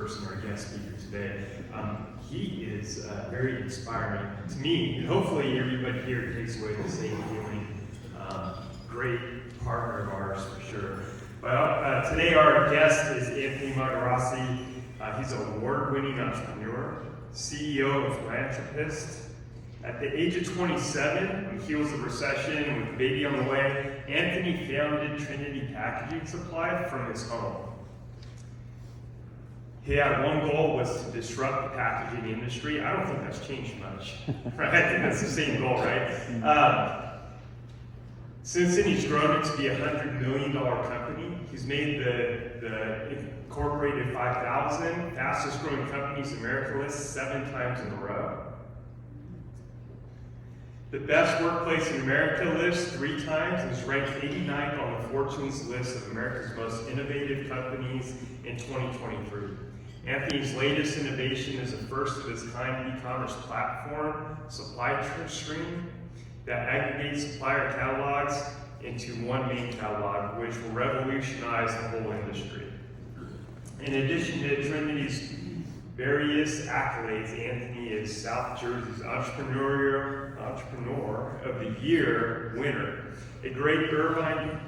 person, our guest speaker today. He is very inspiring to me, and hopefully everybody here takes away the same feeling. Great partner of ours for sure. But today our guest is Anthony Magaraci. He's an award-winning entrepreneur, CEO and philanthropist. At the age of 27, on the heels of recession with a baby on the way, Anthony founded Trinity Packaging Supply from his home. He had one goal, was to disrupt the packaging industry. I don't think that's changed much, right? I think that's the same goal, right? Since then, he's grown it to be a $100 million company. He's made the Incorporated 5,000 fastest growing companies in America list 7 times in a row. The best workplace in America list 3 times, and is ranked 89th on the Fortune's list of America's most innovative companies in 2023. Anthony's latest innovation is a first of its kind e-commerce platform, Supply Stream, that aggregates supplier catalogs into one main catalog, which will revolutionize the whole industry. In addition to Trinity's various accolades, Anthony is South Jersey's Entrepreneur of the Year winner, a Great Irvine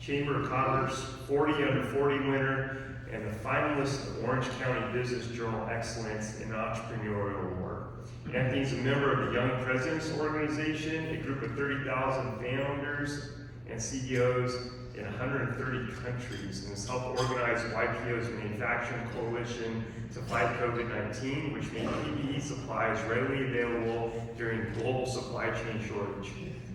Chamber of Commerce 40 Under 40 winner, and the finalist of the Orange County Business Journal Excellence in Entrepreneurial Award. Anthony's a member of the Young Presidents Organization, a group of 30,000 founders and CEOs in 130 countries, and has helped organize YPO's Manufacturing Coalition to fight COVID-19, which made PPE supplies readily available during global supply chain shortage.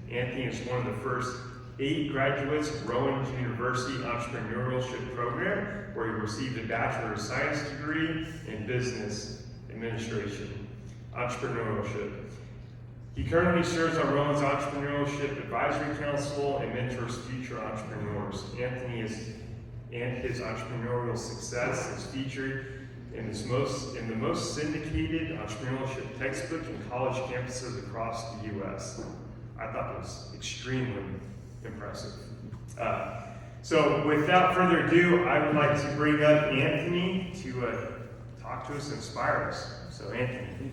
Anthony is one of the first 8 graduates of Rowan University Entrepreneurship Program, where he received a Bachelor of Science degree in Business Administration, Entrepreneurship. He currently serves on Rowan's Entrepreneurship Advisory Council and mentors future entrepreneurs. Anthony and his entrepreneurial success is featured in the most syndicated entrepreneurship textbook in college campuses across the U.S. I thought it was extremely impressive. So without further ado, I would like to bring up Anthony to talk to us and inspire us. So Anthony.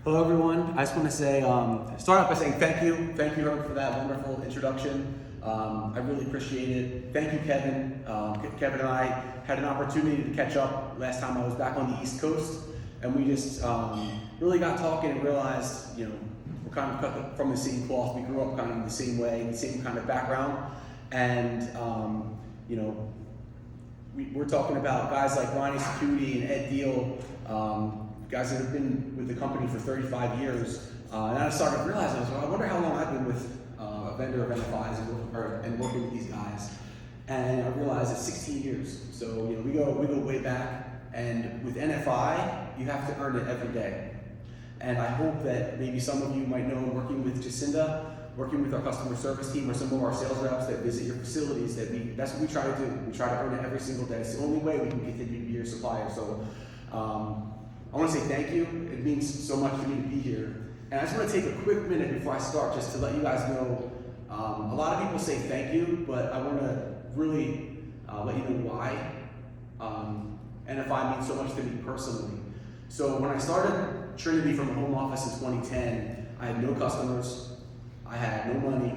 Hello everyone, I just want to say, start off by saying thank you Herb for that wonderful introduction. I really appreciate it. Thank you Kevin. Kevin and I had an opportunity to catch up last time I was back on the East Coast, and we just really got talking and realized, we're kind of cut from the same cloth. We grew up kind of in the same way, the same kind of background, and we're talking about guys like Ronnie Security and Ed Deal, guys that have been with the company for 35 years. And I started realizing, I wonder how long I've been with a vendor of NFIs and working with these guys. And I realized it's 16 years. So we go way back. And with NFI, you have to earn it every day. And I hope that maybe some of you might know, working with Jacinda, working with our customer service team or some of our sales reps that visit your facilities, that's what we try to do. We try to earn it every single day. It's the only way we can continue to be your supplier. So I want to say thank you. It means so much to me to be here. And I just want to take a quick minute before I start just to let you guys know, a lot of people say thank you, but I want to really let you know why NFI means so much to me personally. So when I started Trinity from the home office in 2010, I had no customers, I had no money,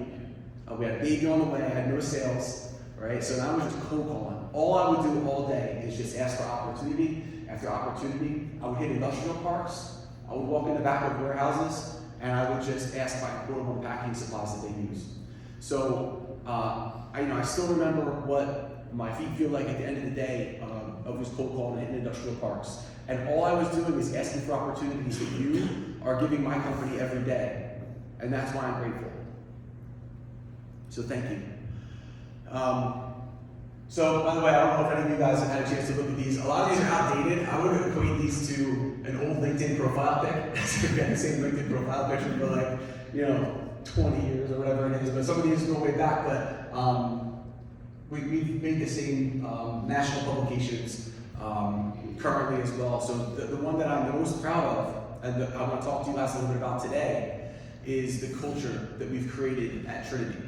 we had a baby on the way, I had no sales, right? So now I was just cold calling. All I would do all day is just ask for opportunity after opportunity. I would hit industrial parks, I would walk in the back of warehouses, and I would just ask if I could quote on packaging supplies that they use. So I still remember what my feet feel like at the end of the day of this cold calling and hitting industrial parks. And all I was doing is asking for opportunities that you are giving my company every day. And that's why I'm grateful. So thank you. So, by the way, I don't know if any of you guys have had a chance to look at these. A lot of these are outdated. I would equate these to an old LinkedIn profile pic. We've got the same LinkedIn profile picture for 20 years or whatever it is. But some of these go way back, but we've made the same national publications currently as well. So the one that I'm the most proud of, and I want to talk to you guys a little bit about today, is the culture that we've created at Trinity.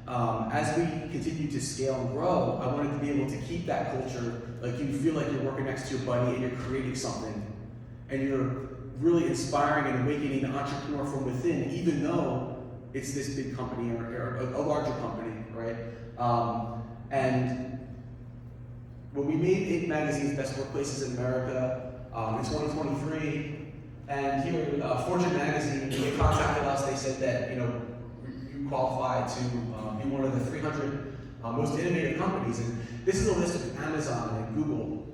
As we continue to scale and grow, I wanted to be able to keep that culture, like you feel like you're working next to your buddy and you're creating something, and you're really inspiring and awakening the entrepreneur from within, even though it's this big company or a larger company, right? And when we made 8 Magazine's Best Workplaces in America in 2023, and here Fortune Magazine, they contacted us. They said that you qualify to be one of the 300 most innovative companies, and this is a list of Amazon and Google,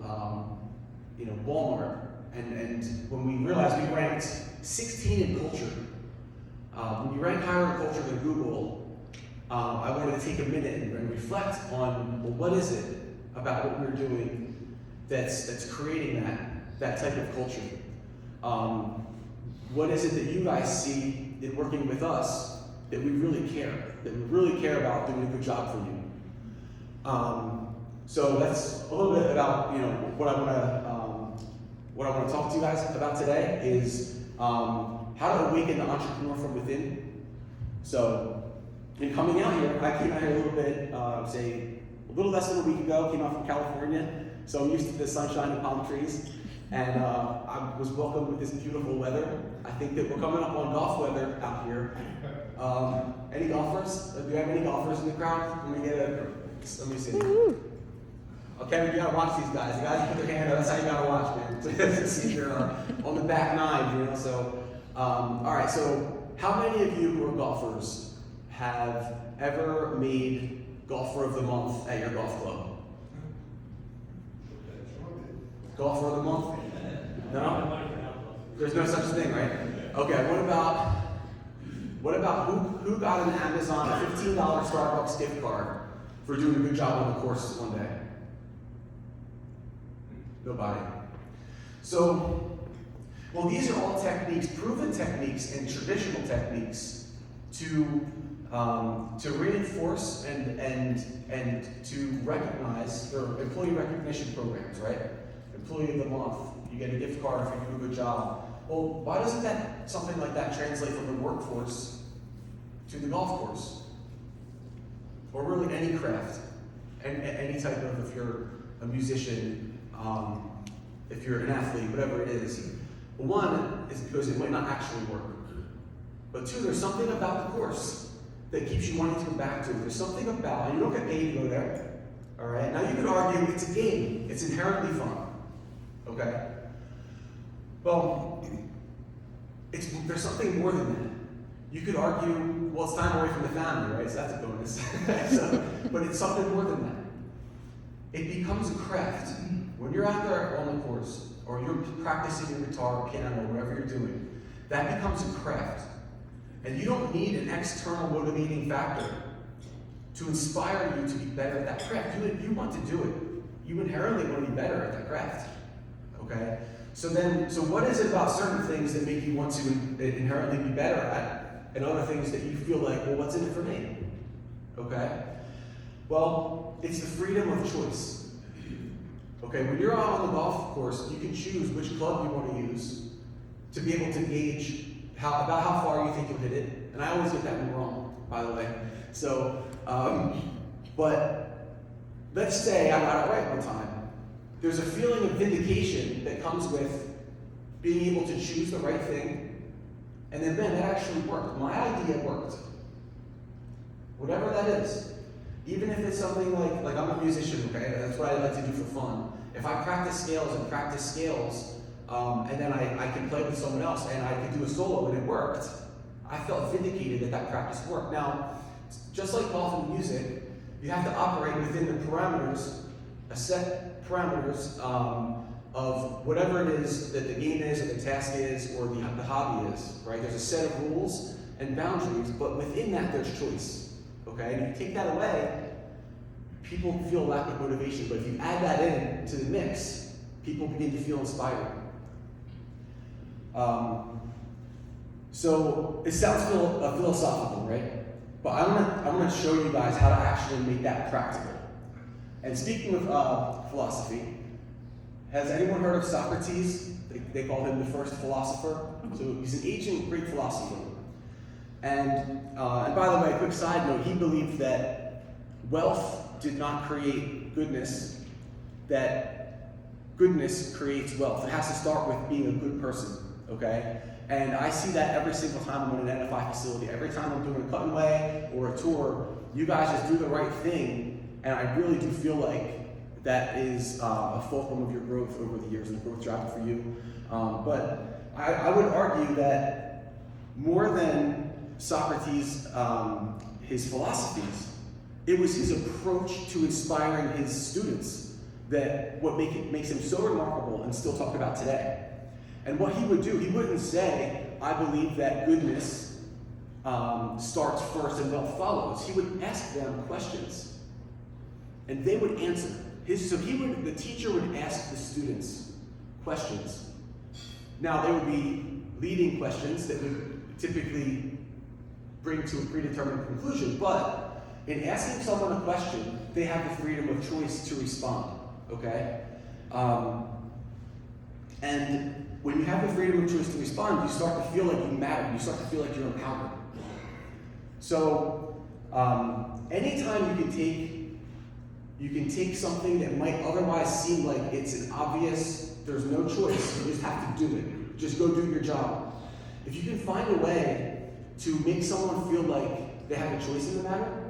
Walmart, and when we realized we ranked 16 in culture. When you rank higher in culture than Google, I wanted to take a minute and reflect on, well, what is it about what we're doing that's creating that type of culture? What is it that you guys see in working with us that we really care about doing a good job for you? So that's a little bit about what I want to talk to you guys about today is how to awaken the entrepreneur from within. So in coming out here, I came out here a little bit, say a little less than a week ago. Came out from California, so I'm used to the sunshine and palm trees. And I was welcomed with this beautiful weather. I think that we're coming up on golf weather out here. Any golfers? Do you have any golfers in the crowd? Let me see. Okay, we gotta watch these guys. You guys put their hand up. That's how you gotta watch, man. See if you're on the back nine, So, all right. So, how many of you who are golfers have ever made Golfer of the Month at your golf club? Golfer of the Month? No? There's no such thing, right? Okay, what about who got an Amazon $15 Starbucks gift card for doing a good job on the course one day? Nobody. So, well, these are all techniques, proven techniques and traditional techniques to reinforce and to recognize their employee recognition programs, right? Employee of the Month, you get a gift card if you do a good job. Well, why doesn't something like that translate from the workforce to the golf course? Or really any craft, and any type of, if you're a musician, if you're an athlete, whatever it is. One is because it might not actually work. But two, there's something about the course that keeps you wanting to come back to it. There's something about, and you don't get paid to go there. All right. Now you could argue it's a game. It's inherently fun. Okay. Well, there's something more than that. You could argue, well, it's time away from the family, right? So that's a bonus. But it's something more than that. It becomes a craft. When you're out there on the course, or you're practicing your guitar, piano, whatever you're doing, that becomes a craft. And you don't need an external motivating factor to inspire you to be better at that craft. You want to do it. You inherently want to be better at that craft. Okay? So what is it about certain things that make you want to inherently be better at, and other things that you feel like, well, what's in it for me? Okay? Well, it's the freedom of choice. Okay, when you're out on the golf course, you can choose which club you want to use to be able to gauge about how far you think you'll hit it. And I always get that one wrong, by the way. So, but let's say I got it right one time. There's a feeling of vindication that comes with being able to choose the right thing, and then, man, that actually worked. My idea worked. Whatever that is. Even if it's something like I'm a musician, okay? That's what I like to do for fun. If I practice scales, and then I can play with someone else, and I can do a solo, and it worked, I felt vindicated that practice worked. Now, just like golf and music, you have to operate within the parameters, a set parameters of whatever it is that the game is, or the task is, or the hobby is, right? There's a set of rules and boundaries, but within that there's choice. Okay, and if you take that away, people feel a lack of motivation. But if you add that in to the mix, people begin to feel inspired. So it sounds philosophical, right? But I'm gonna show you guys how to actually make that practical. And speaking of philosophy, has anyone heard of Socrates? They call him the first philosopher. So he's an ancient Greek philosopher. And by the way, a quick side note, he believed that wealth did not create goodness, that goodness creates wealth. It has to start with being a good person, okay? And I see that every single time I'm in an NFI facility. Every time I'm doing a cut and weigh or a tour, you guys just do the right thing, and I really do feel like that is a fulcrum of your growth over the years and the growth driver for you. But I would argue that more than Socrates, his philosophies, it was his approach to inspiring his students that what makes him so remarkable and still talked about today. And what he would do, he wouldn't say, I believe that goodness starts first and wealth follows. He would ask them questions, and they would answer. The teacher would ask the students questions. Now, they would be leading questions that would typically bring to a predetermined conclusion, but in asking someone a question, they have the freedom of choice to respond, okay? And when you have the freedom of choice to respond, you start to feel like you matter. You start to feel like you're empowered. So, anytime you can take something that might otherwise seem like it's an obvious, there's no choice, you just have to do it. Just go do your job. If you can find a way to make someone feel like they have a choice in the matter,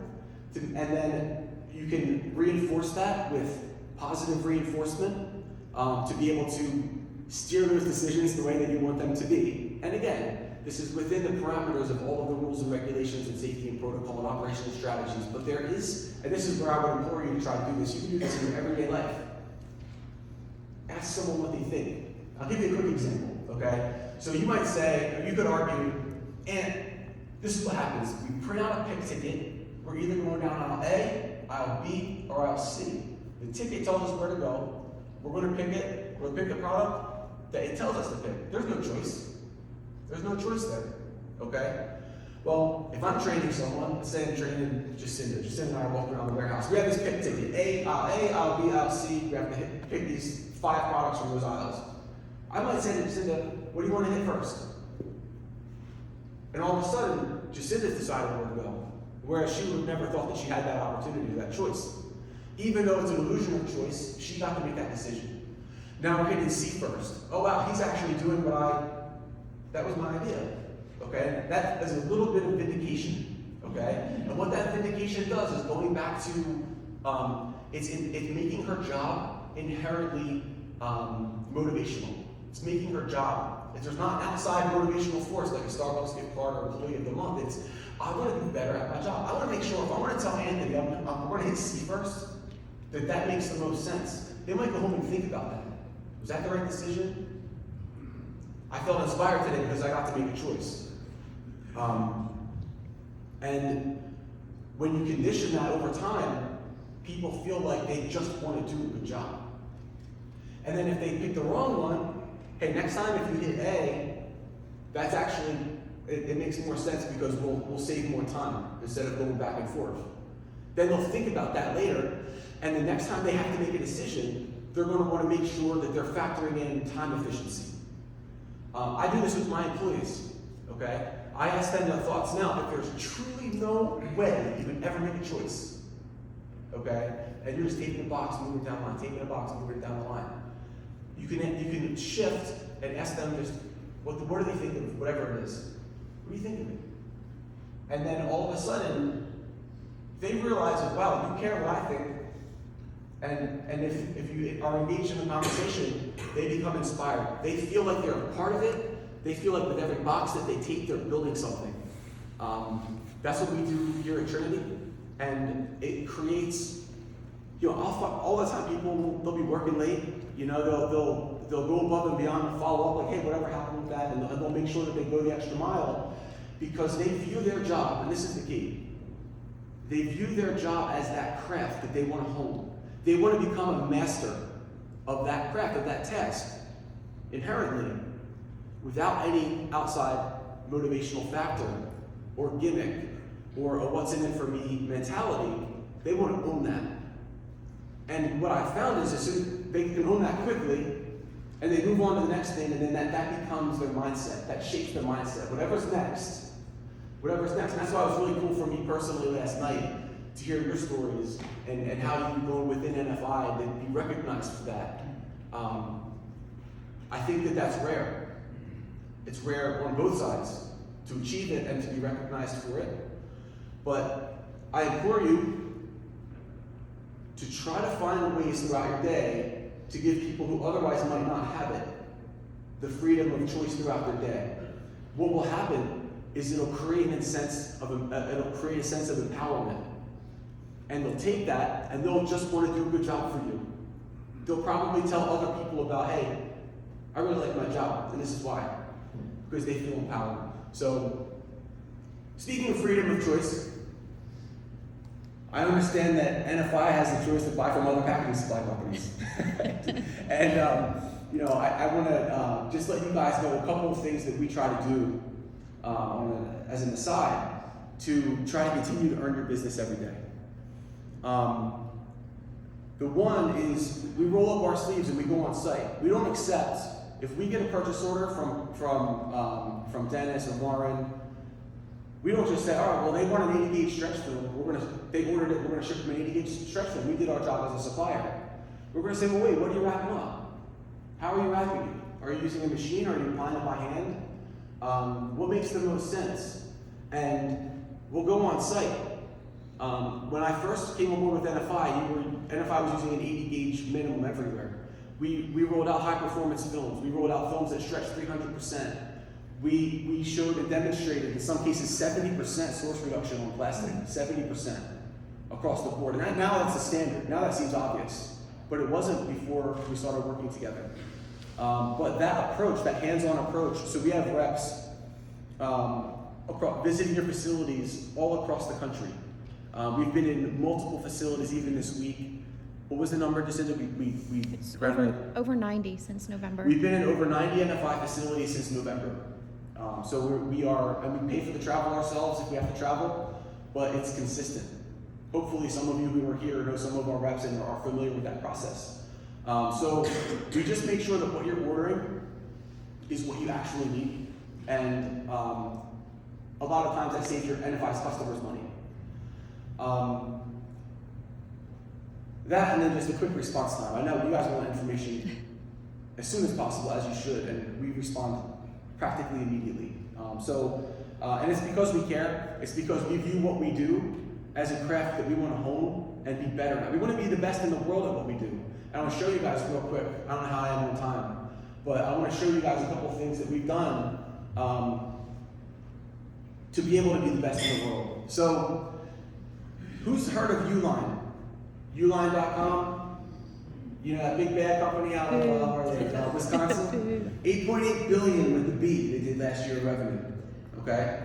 and then you can reinforce that with positive reinforcement to be able to steer those decisions the way that you want them to be. And again, this is within the parameters of all of the rules and regulations and safety and protocol and operational strategies, but there is, and this is where I would implore you to try to do this, you can do this in your everyday life. Ask someone what they think. I'll give you a quick example, okay? So you might say, or you could argue, and this is what happens. We print out a pick ticket. We're either going down aisle A, aisle B, or aisle C. The ticket tells us where to go. We're going to pick it. We're going to pick the product that it tells us to pick. There's no choice. There's no choice there, okay? Well, if I'm training someone, let's say I'm training Jacinda and I are walking around the warehouse. We have this pick ticket, aisle B, aisle C. We have to pick these 5 products from those aisles. I might say to Jacinda, what do you want to hit first? And all of a sudden, Jacinda's decided where to go, whereas she would have never thought that she had that opportunity, that choice. Even though it's an illusion of choice, she got to make that decision. Now we're hitting C first. Oh wow, he's actually doing that was my idea, okay? That is a little bit of vindication, okay? And what that vindication does is going back to, it's making her job inherently motivational. It's making her job. If there's not an outside motivational force like a Starbucks gift card or employee of the month, it's, I want to be better at my job. I want to make sure if I want to tell Anthony I'm going to hit C first, that makes the most sense. They might go home and think about that. Was that the right decision? I felt inspired today because I got to make a choice. And when you condition that over time, people feel like they just want to do a good job. And then if they pick the wrong one, hey, next time if you hit A, that's actually, it makes more sense because we'll save more time instead of going back and forth. Then they'll think about that later, and the next time they have to make a decision, they're going to want to make sure that they're factoring in time efficiency. I do this with my employees, okay? I ask them their thoughts now, but there's truly no way you can ever make a choice, okay? And you're just taking a box, moving down the line, taking a box, moving down the line. You can shift and ask them just, what do they think of whatever it is? What do you think of it? And then all of a sudden, they realize that, wow, you care what I think. And if you are engaged in the conversation, they become inspired. They feel like they're a part of it. They feel like with every box that they take, they're building something. That's what we do here at Trinity. And it creates, all the time they'll be working late. They'll go above and beyond and follow up, like, hey, whatever happened with that? And they'll make sure that they go the extra mile because they view their job, and this is the key, they view their job as that craft that they want to hone. They want to become a master of that craft, of that task, inherently, without any outside motivational factor or gimmick or a what's in it for me mentality. They want to own that. And what I found is as soon they can own that quickly, and they move on to the next thing, and then that becomes their mindset. That shapes their mindset. Whatever's next, whatever's next. And that's why it was really cool for me personally last night to hear your stories and how you go within NFI and be recognized for that. I think that that's rare. It's rare on both sides to achieve it and to be recognized for it. But I implore you to try to find ways throughout your day to give people who otherwise might not have it the freedom of choice throughout their day. What will happen is it'll create a sense of empowerment, and they'll take that and they'll just want to do a good job for you. They'll probably tell other people about, hey, I really like my job, and this is why, because they feel empowered. So, speaking of freedom of choice, I understand that NFI has the choice to buy from other packaging supply companies. And I want to just let you guys know a couple of things that we try to do as an aside to try to continue to earn your business every day. The one is we roll up our sleeves and we go on site. We don't accept, if we get a purchase order from Dennis or Warren, we don't just say, all right, well, they want an 80 gauge stretch film. They ordered it, we're going to ship them an 80 gauge stretch film. We did our job as a supplier. We're going to say, well, wait, what are you wrapping up? How are you wrapping it? Are you using a machine? Are you applying it by hand? What makes the most sense? And we'll go on site. When I first came aboard with NFI, NFI was using an 80 gauge minimum everywhere. We rolled out high performance films. We rolled out films that stretch 300%. We showed and demonstrated, in some cases, 70% source reduction on plastic, 70% across the board. And now that's the standard. Now that seems obvious, but it wasn't before we started working together. But that approach, that hands-on approach, so we have reps visiting your facilities all across the country. We've been in multiple facilities even this week. What was the number, Jacinta? It's over 90 since November. We've been in over 90 NFI facilities since November. So we are, and we pay for the travel ourselves if we have to travel, but it's consistent. Hopefully some of you who are here know some of our reps and are familiar with that process. So we just make sure that what you're ordering is what you actually need. And a lot of times that saves your NFI's customers money. That and then just a quick response time. I know you guys want information as soon as possible, as you should, and we respond practically immediately. And it's because we care. It's because we view what we do as a craft that we want to hone and be better at. We want to be the best in the world at what we do. And I want to show you guys real quick. I don't know how I am on time, but I want to show you guys a couple of things that we've done to be able to be the best in the world. So, who's heard of Uline? Uline.com? You know that big bad company out of Wisconsin? 8.8 billion with the B they did last year in revenue. Okay?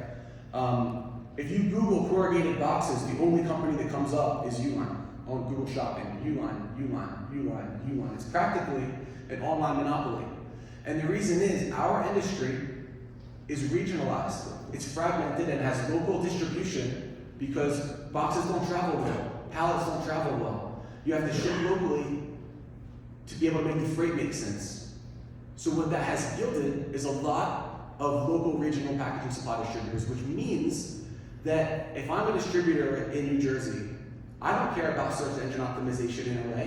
If you Google corrugated boxes, the only company that comes up is Uline on Google Shopping. Uline. It's practically an online monopoly. And the reason is our industry is regionalized. It's fragmented and has local distribution because boxes don't travel well, pallets don't travel well. You have to ship locally to be able to make the freight make sense. So what that has yielded is a lot of local regional packaging supply distributors, which means that if I'm a distributor in New Jersey, I don't care about search engine optimization in LA.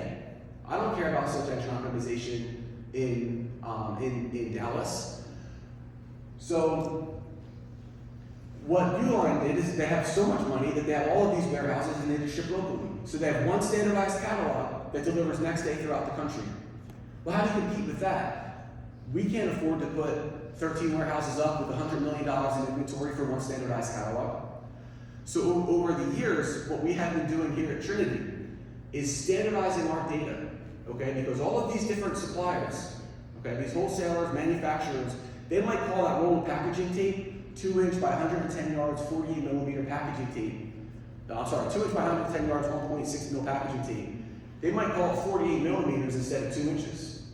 I don't care about search engine optimization in Dallas. So what Uline did is they have so much money that they have all of these warehouses and they just ship locally. So they have one standardized catalog that delivers next day throughout the country. Well, how do you compete with that? We can't afford to put 13 warehouses up with $100 million in inventory for one standardized catalog. So over the years, what we have been doing here at Trinity is standardizing our data, okay? Because all of these different suppliers, okay, these wholesalers, manufacturers, they might call that roll of packaging tape 2-inch by 110 yards, 48 millimeter packaging tape. No, I'm sorry, 2-inch by 110 yards, 1.6 mil packaging tape. They might call it 48 millimeters instead of 2 inches,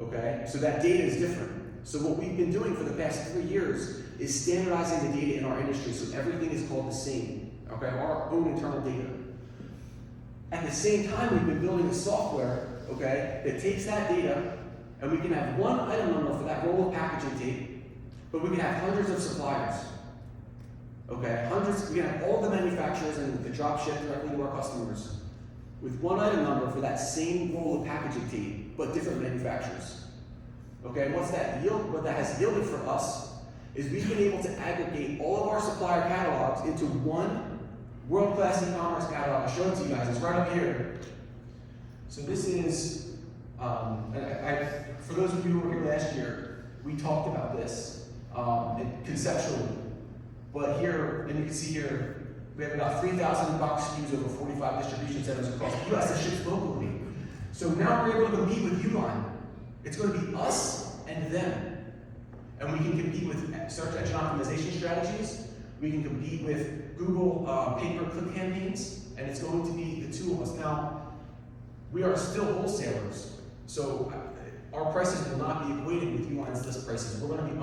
okay? So that data is different. So what we've been doing for the past 3 years is standardizing the data in our industry so everything is called the same, okay? Our own internal data. At the same time, we've been building a software, okay, that takes that data and we can have one item number for that roll of packaging tape, but we can have hundreds of suppliers, Okay, hundreds, we have all the manufacturers and the drop ship directly to our customers with one item number for that same roll of packaging tape, but different manufacturers. Okay, and what's that yield? What that has yielded for us is we've been able to aggregate all of our supplier catalogs into one world-class e-commerce catalog. I'll show it to you guys. It's right up here. So this is, for those of you who were here last year, we talked about this conceptually. But here, and you can see here, we have about 3,000 box SKUs over 45 distribution centers across the US that ships locally. So now we're able to compete with Uline. It's going to be us and them. And we can compete with search engine optimization strategies. We can compete with Google pay-per-click campaigns. And it's going to be the two of us. Now, we are still wholesalers. So our prices will not be equated with Uline's list prices. We're going to be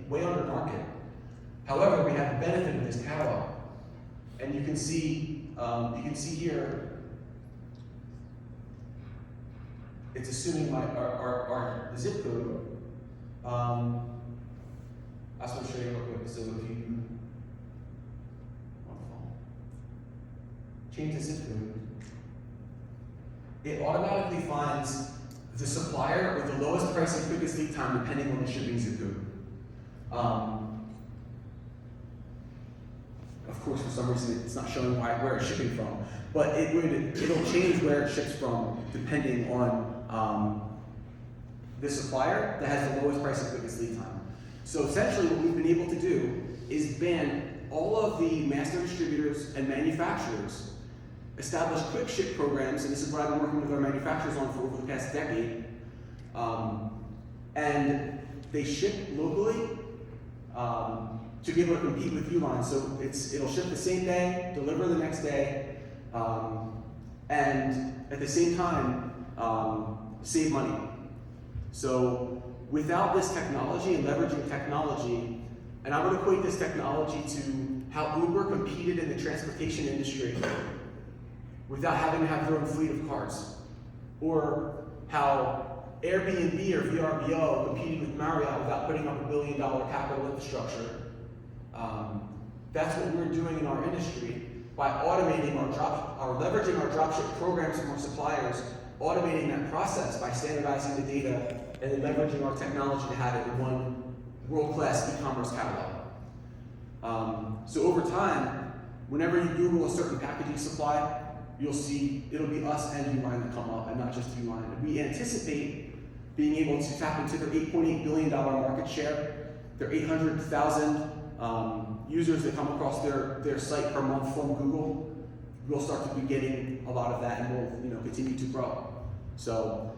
way under market. However, we have the benefit of this catalog. And you can see here, it's assuming our zip code. I just want to show you real quick. So if you change the zip code, it automatically finds the supplier with the lowest price and quickest lead time depending on the shipping zip code. Of course, for some reason, it's not showing where it's shipping from, but it'll change where it ships from depending on the supplier that has the lowest price and quickest lead time. So essentially, what we've been able to do is ban all of the master distributors and manufacturers, establish quick ship programs, and this is what I've been working with our manufacturers on for over the past decade, and they ship locally. To be able to compete with Uline. So it'll ship the same day, deliver the next day, and at the same time, save money. So without this technology and leveraging technology, and I would equate this technology to how Uber competed in the transportation industry without having to have their own fleet of cars, or how Airbnb or VRBO competed with Marriott without putting up $1 billion capital infrastructure. That's what we're doing in our industry by automating leveraging our dropship programs from our suppliers, automating that process by standardizing the data and then leveraging our technology to have it in one world-class e-commerce catalog. So over time, whenever you Google a certain packaging supply, you'll see it'll be us and Uline that come up, and not just Uline. And we anticipate being able to tap into their $8.8 billion market share, their 800,000 users that come across their site per month from Google. We'll start to be getting a lot of that, and we'll continue to grow. So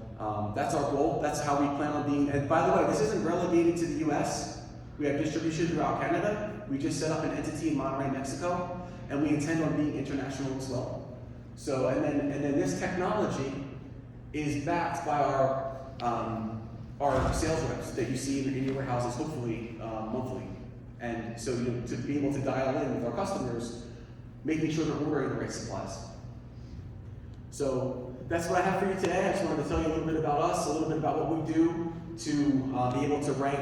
that's our goal. That's how we plan on being. And by the way, this isn't relegated to the U.S. We have distribution throughout Canada. We just set up an entity in Monterrey, Mexico, and we intend on being international as well. So and then this technology is backed by our sales reps that you see in your warehouses, hopefully monthly. And so to be able to dial in with our customers, making sure they're ordering the right supplies. So that's what I have for you today. I just wanted to tell you a little bit about us, a little bit about what we do to be able to rank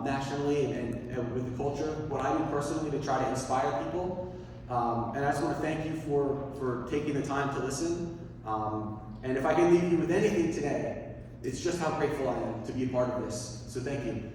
nationally and with the culture. What I do personally to try to inspire people. And I just want to thank you for taking the time to listen. And if I can leave you with anything today, it's just how grateful I am to be a part of this. So thank you.